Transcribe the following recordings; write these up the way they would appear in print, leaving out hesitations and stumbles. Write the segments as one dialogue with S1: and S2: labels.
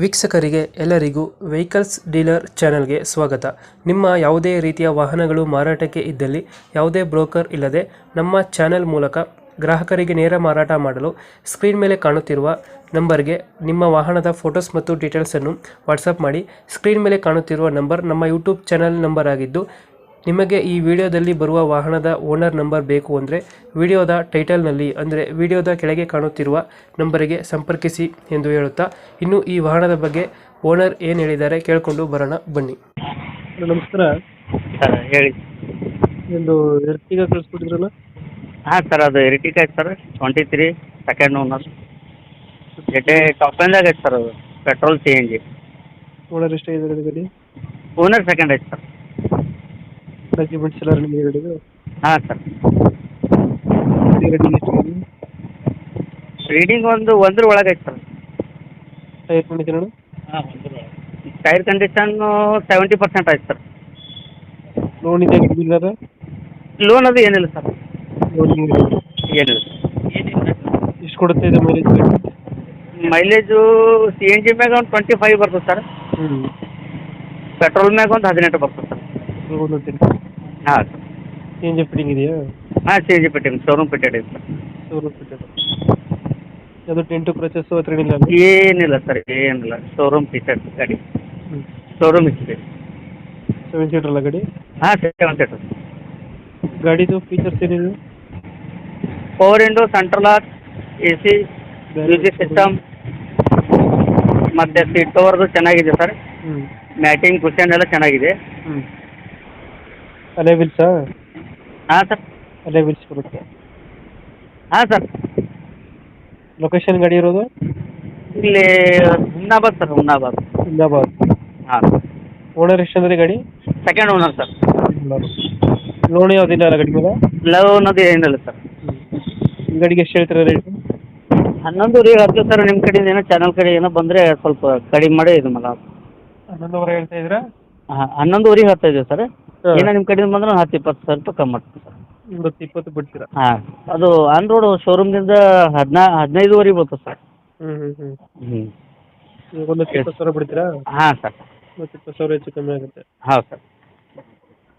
S1: ವೀಕ್ಷಕರಿಗೆ ಎಲ್ಲರಿಗೂ vehicles dealer ಚಾನೆಲ್ಗೆ ಸ್ವಾಗತ. ನಿಮ್ಮ ಯಾವುದೇ ರೀತಿಯ ವಾಹನಗಳು ಮಾರಾಟಕ್ಕೆ ಇದ್ದಲ್ಲಿ ಯಾವುದೇ ಬ್ರೋಕರ್ ಇಲ್ಲದೆ ನಮ್ಮ ಚಾನೆಲ್ ಮೂಲಕ ಗ್ರಾಹಕರಿಗೆ ನೇರ ಮಾರಾಟ ಮಾಡಲು ಸ್ಕ್ರೀನ್ ಮೇಲೆ ಕಾಣುತ್ತಿರುವ ನಂಬರ್ಗೆ ನಿಮ್ಮ ವಾಹನದ ಫೋಟೋಸ್ ಮತ್ತು ಡೀಟೇಲ್ಸನ್ನು ವಾಟ್ಸಪ್ ಮಾಡಿ. ಸ್ಕ್ರೀನ್ ಮೇಲೆ ಕಾಣುತ್ತಿರುವ ನಂಬರ್ ನಮ್ಮ ಯೂಟ್ಯೂಬ್ ಚಾನೆಲ್ ನಂಬರ್ ಆಗಿದ್ದು, ನಿಮಗೆ ಈ ವಿಡಿಯೋದಲ್ಲಿ ಬರುವ ವಾಹನದ ಓನರ್ ನಂಬರ್ ಬೇಕು ಅಂದರೆ ವಿಡಿಯೋದ ಟೈಟಲ್ನಲ್ಲಿ ಅಂದರೆ ವಿಡಿಯೋದ ಕೆಳಗೆ ಕಾಣುತ್ತಿರುವ ನಂಬರಿಗೆ ಸಂಪರ್ಕಿಸಿ ಎಂದು ಹೇಳುತ್ತಾ, ಇನ್ನು ಈ ವಾಹನದ ಬಗ್ಗೆ ಓನರ್ ಏನು ಹೇಳಿದ್ದಾರೆ ಕೇಳಿಕೊಂಡು ಬರೋಣ ಬನ್ನಿ. ನಮಸ್ಕಾರ
S2: ಸರ್ ಹೇಳಿ.
S1: ಒಂದು ಎರ್ಟಿಗ ಕಳಿಸ್ಬಿಟ್ಟಿದ್ರಲ್ಲ.
S2: ಹಾಂ ಸರ್, ಅದು ಎರ್ಟಿಗಾ ಐತೆ ಸರ್, 23 ಸೆಕೆಂಡ್ ಓನರ್. ಜೊತೆ ಟಾಪ್ ಎಂದಾಗ ಐತೆ ಸರ್, ಅದು ಪೆಟ್ರೋಲ್ CNG.
S1: ಓನರ್ ಎಷ್ಟಾಗಿದ್ದಾರೆ ಗಾಡಿ?
S2: ಓನರ್ ಸೆಕೆಂಡ್ ಐತೆ ಸರ್.
S1: ಡಾಕ್ಯುಮೆಂಟ್ಸ್ ಎಲ್ಲ ನಿಮಗೆ ಗಾಡಿದು?
S2: ಹಾಂ ಸರ್.
S1: ರೇಟಿಂಗ್ ಎಷ್ಟಾಗಿದೆ?
S2: ರೀಡಿಂಗ್ ಒಂದ್ರ ಒಳಗೆ ಐತೆ ಸರ್.
S1: Tyre condition?
S2: ಹಾಂ, ಟೈರ್ ಕಂಡೀಷನ್ನು 70% ಐತೆ ಸರ್.
S1: ಲೋನ್ ಇದೆ ಗಾಡಿ?
S2: ಲೋನ್ ಅದು ಏನಿಲ್ಲ ಸರ್.
S1: ಲೋನ್
S2: ಏನಿಲ್ಲ.
S1: ಎಷ್ಟು ಕೊಡುತ್ತೆ ಇದು ಮೈಲೇಜ್?
S2: ಮೈಲೇಜು CNG ಮ್ಯಾಗ ಒಂದು 25 ಬರ್ತದೆ ಸರ್. ಪೆಟ್ರೋಲ್ ಮ್ಯಾಗ ಒಂದು 18 ಬರ್ತದೆ ಸರ್. ಹಾಂ ಸರ್.
S1: CNG ಫಿಟ್ಟಿಂಗ್ ಇದೆಯಾ?
S2: ಹಾಂ, CNG ಫಿಟ್ಟಿಂಗ್, ಶೋರೂಮ್ ಫಿಟ್ಟೆಡ್ ಇದೆ ಸರ್.
S1: Showroom fitted. ಅದು ಡೆಂಟು ಕ್ರಚಸ್ಸು ಹತ್ರ ಏನಿಲ್ಲ?
S2: ಏನಿಲ್ಲ ಸರ್, ಏನಿಲ್ಲ. ಶೋರೂಮ್ ಫಿಟ್ಟೆಡ್ ಗಾಡಿ, ಶೋರೂಮ್ ಇದೆ.
S1: 7 ಸೀಟರ್ ಅಲ್ಲ ಗಾಡಿ?
S2: ಹಾಂ, 7 ಸೀಟರ್.
S1: ಗಾಡಿದು ಫೀಚರ್ಸ್ ಏನಿದೆ?
S2: Power window, central lock, AC, music system, ಮತ್ತು ಸೀಟ್ ಕವರ್ದು ಚೆನ್ನಾಗಿದೆ ಸರ್. ಮ್ಯಾಟಿಂಗ್ ಕುಷನ್ ಎಲ್ಲ ಚೆನ್ನಾಗಿದೆ.
S1: ಅಲೆ ವಿಲ್ಸಾ?
S2: ಹಾಂ ಸರ್.
S1: ಅಲೆ ವಿಲ್ಸ್ ಬರುತ್ತೆ?
S2: ಹಾಂ ಸರ್.
S1: ಲೊಕೇಶನ್ ಗಾಡಿ ಇರೋದು?
S2: ಇಲ್ಲಿ ಹುಮ್ನಾಬಾದ್ ಸರ್, ಹುಮ್ನಾಬಾದ್.
S1: ಅಹಮದಾಬಾದ್.
S2: ಹಾಂ.
S1: ಓನರ್ ಎಷ್ಟಂದ್ರೆ ಗಾಡಿ?
S2: Second owner sir.
S1: ಲೋನ್ ಯಾವುದಿಲ್ಲ ಅಲ್ಲ ಗಾಡಿ ಮೇಲೆ?
S2: ಲವ್ ಅನ್ನೋದು ಏನಿಲ್ಲ ಸರ್.
S1: ಗಾಡಿಗೆ ಎಷ್ಟು ಹೇಳ್ತೀರಾ ರೇಟ್?
S2: 11 ಹೇಳ್ತೀವಿ ಸರ್. ನಿಮ್ಮ ಕಡೆಯಿಂದ ಏನೋ ಚಾನಲ್ ಕಡೆ ಏನೋ ಬಂದರೆ ಸ್ವಲ್ಪ ಕಡಿಮೆ ಮಾಡಿ ಇದು ಮಗ.
S1: 11 ಹೇಳ್ತಾ ಇದ್ದೀರಾ?
S2: ಹಾಂ, 11 ಹೇಳ್ತಾ ಇದ್ದೀವಿ ಸರ್. ಏನೋ ನಿಮ್ಮ ಕಡೆಯಿಂದ ಬಂದ್ರೆ ಒಂದು 10-20 ಸಾವಿರ ರೂಪಾಯಿ ಕಮ್ಮಿ ಮಾಡ್ತೀವಿ ಸರ್.
S1: 20 ಬಿಡ್ತೀರಾ?
S2: ಹಾಂ, ಅದು ಆನ್ ರೋಡ್ ಶೋರೂಮ್ದಿಂದ 15 ಬರ್ತದೆ ಸರ್.
S1: ಒಂದು 20 ಸಾವಿರ ಬಿಡ್ತೀರಾ?
S2: ಹಾಂ ಸರ್.
S1: 20 ಸಾವಿರ ಹೆಚ್ಚು ಕಮ್ಮಿ ಆಗುತ್ತೆ.
S2: ಹೌದು ಸರ್.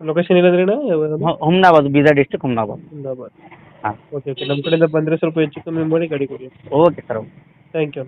S1: ಲೊಕೇಶನ್ ಇಲ್ಲದ್ರೇನ?
S2: ಹುಮ್ನಾಬಾದ್, ಬೀದರ್ ಡಿಸ್ಟ್ರಿಕ್ಟ್, ಹುಮ್ನಾಬಾದ್.
S1: ಅಹಮದಾಬಾದ್.
S2: ಹಾಂ.
S1: ಓಕೆ, ನಮ್ಮ ಕಡೆಯಿಂದ ಬಂದರೆ ಸ್ವಲ್ಪ ಹೆಚ್ಚು ಕಮ್ಮಿ ಮಾಡಿ ಗಾಡಿ ಕೊಡಿ.
S2: Okay sir.
S1: Thank you.